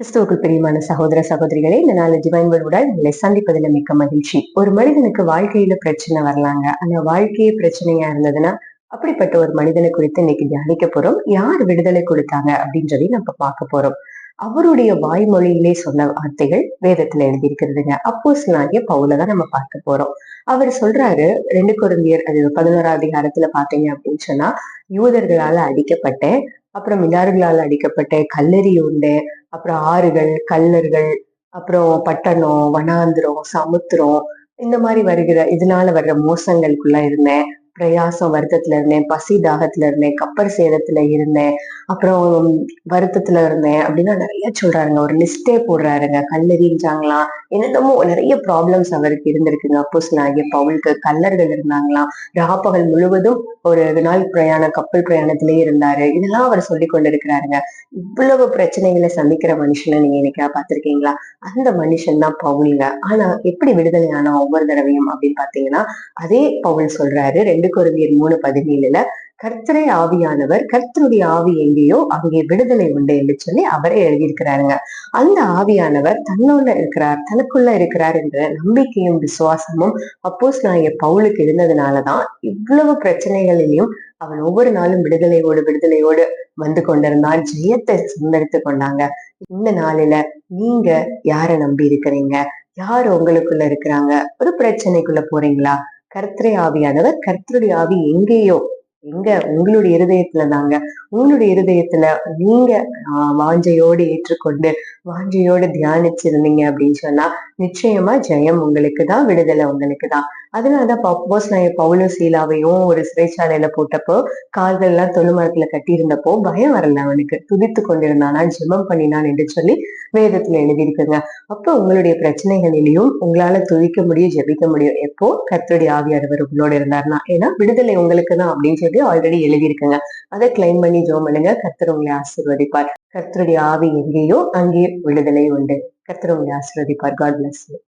கிறிஸ்துவுக்குள் பிரியமான சகோதர சகோதரிகளே, இந்த நாள் டிவைன் வேர்ல்டுடன் உங்களை சந்திப்பதில் மிக்க மகிழ்ச்சி. ஒரு மனிதனுக்கு வாழ்க்கையில பிரச்சனை வரலாங்க. ஆனா வாழ்க்கையே பிரச்சனையா இருந்ததுன்னா, அப்படிப்பட்ட ஒரு மனிதனை குறித்து இன்னைக்கு தியானிக்க போறோம். யார் விடுதலை கொடுத்தாங்க அப்படின்றதையும் நம்ம பார்க்க போறோம். அவருடைய வாய்மொழியிலே சொன்ன வார்த்தைகள் வேதத்துல எழுதியிருக்கிறதுங்க. அப்போஸ்தலனாகிய பவுல தான் நம்ம பார்க்க போறோம். அவர் சொல்றாரு 2 கொரிந்தியர் அது 11ஆம் அதிகாரத்துல பாத்தீங்க அப்படின்னு சொன்னா, யூதர்களால அடிக்கப்பட்டேன், அப்புறம் மிலாறுகளால் அடிக்கப்பட்டேன், கல்லெறி உண்டு, அப்புறம் ஆறுகள், கல்லர்கள், அப்புறம் பட்டணம், வனாந்திரம், சமுத்திரம், இந்த மாதிரி வருகிற இதனால வர்ற மோசங்களுக்குள்ள இருந்தேன். பிரயாசம் வருத்தத்துல இருந்தேன், பசி தாகத்துல இருந்தேன், கப்பல் சேதத்துல இருந்தேன், அப்புறம் வருத்தத்துல இருந்தேன் அப்படின்னா நிறைய சொல்றாருங்க. ஒரு லிஸ்டே போடுறாருங்க. கல்லெறிஞ்சாங்களாம், என்னென்னமோ நிறைய ப்ராப்ளம்ஸ் அவருக்கு இருந்திருக்குங்க. அப்போஸ்தலனாகிய பவுலுக்கு கல்லர்கள் இருந்தாங்களாம். ராப்பகல் முழுவதும் ஒரு நாள் பிரயாணம், கப்பல் பிரயாணத்திலேயே இருந்தாரு. இதெல்லாம் அவர் சொல்லி கொண்டிருக்கிறாருங்க. இவ்வளவு பிரச்சனைகளை சந்திக்கிற மனுஷனை நீங்க என்னைக்கா பார்த்திருக்கீங்களா? அந்த மனுஷன் தான் பவுலுங்க. ஆனா எப்படி விடுதலை ஆனா ஒவ்வொரு தடவையும் அப்படின்னு பாத்தீங்கன்னா, அதே பவுல் சொல்றாரு 2 கொரிந்தியர் 3:17 கர்த்தரே ஆவியானவர், கர்த்தருடைய ஆவி எங்கேயோ அங்கே விடுதலை உண்டு என்று சொல்லி அவரே எழுதியிருக்கிறாருங்க. அந்த ஆவியானவர் தன்னோட இருக்கிறார், தனக்குள்ள இருக்கிறார் என்ற நம்பிக்கையும் விசுவாசமும் அப்போஸ்தலனாகிய பவுலுக்கு இருந்ததுனாலதான் இவ்வளவு பிரச்சனைகளிலும் அவன் ஒவ்வொரு நாளும் விடுதலையோடு வந்து கொண்டிருந்தான். ஜெயத்தை சுதந்திரித்து கொண்டாங்க. இந்த நாளில நீங்க யார நம்பி இருக்கிறீங்க? யார் உங்களுக்குள்ள இருக்கிறாங்க? ஒரு பிரச்சனைக்குள்ள போறீங்களா? கர்த்தரே ஆவியானவர், கர்த்தருடைய ஆவி எங்கேயோ, எங்க உங்களுடைய இருதயத்துல தாங்க. உங்களுடைய இருதயத்துல நீங்க வாஞ்சையோடு ஏற்றுக்கொண்டு வாஞ்சையோடு தியானிச்சிருந்தீங்க அப்படின்னு சொன்னா நிச்சயமா ஜெயம் உங்களுக்கு தான், விடுதலை உங்களுக்கு தான். அதனாலதான் அப்போஸ்தலனாகிய பவுலும் சீலாவையும் ஒரு சிறைச்சாலையில போட்டப்போ கால்கள் எல்லாம் தொழுமரத்துல கட்டி இருந்தப்போ பயம் வரல அவனுக்கு. துதித்து கொண்டிருந்தானா, ஜெபம் பண்ணினான் என்று சொல்லி வேதத்துல எழுதியிருக்குங்க. அப்போ உங்களுடைய பிரச்சனைகளிலையும் உங்களால துதிக்க முடியும், ஜெபிக்க முடியும். எப்போ கர்த்தருடைய ஆவியானவர் உங்களோட இருந்தாருன்னா. ஏன்னா விடுதலை உங்களுக்கு தான் அப்படின்னு சொல்லி ஆல்ரெடி எழுதியிருக்குங்க. அதை கிளைம் பண்ணி ஜெபம் பண்ணுங்க. கர்த்தர் உங்களை ஆசீர்வதிப்பார். கர்த்தருடைய ஆவி எங்கேயோ அங்கே விடுதலை உண்டு. கர்த்தர் உங்களை ஆசீர்வதிப்பார். God bless you.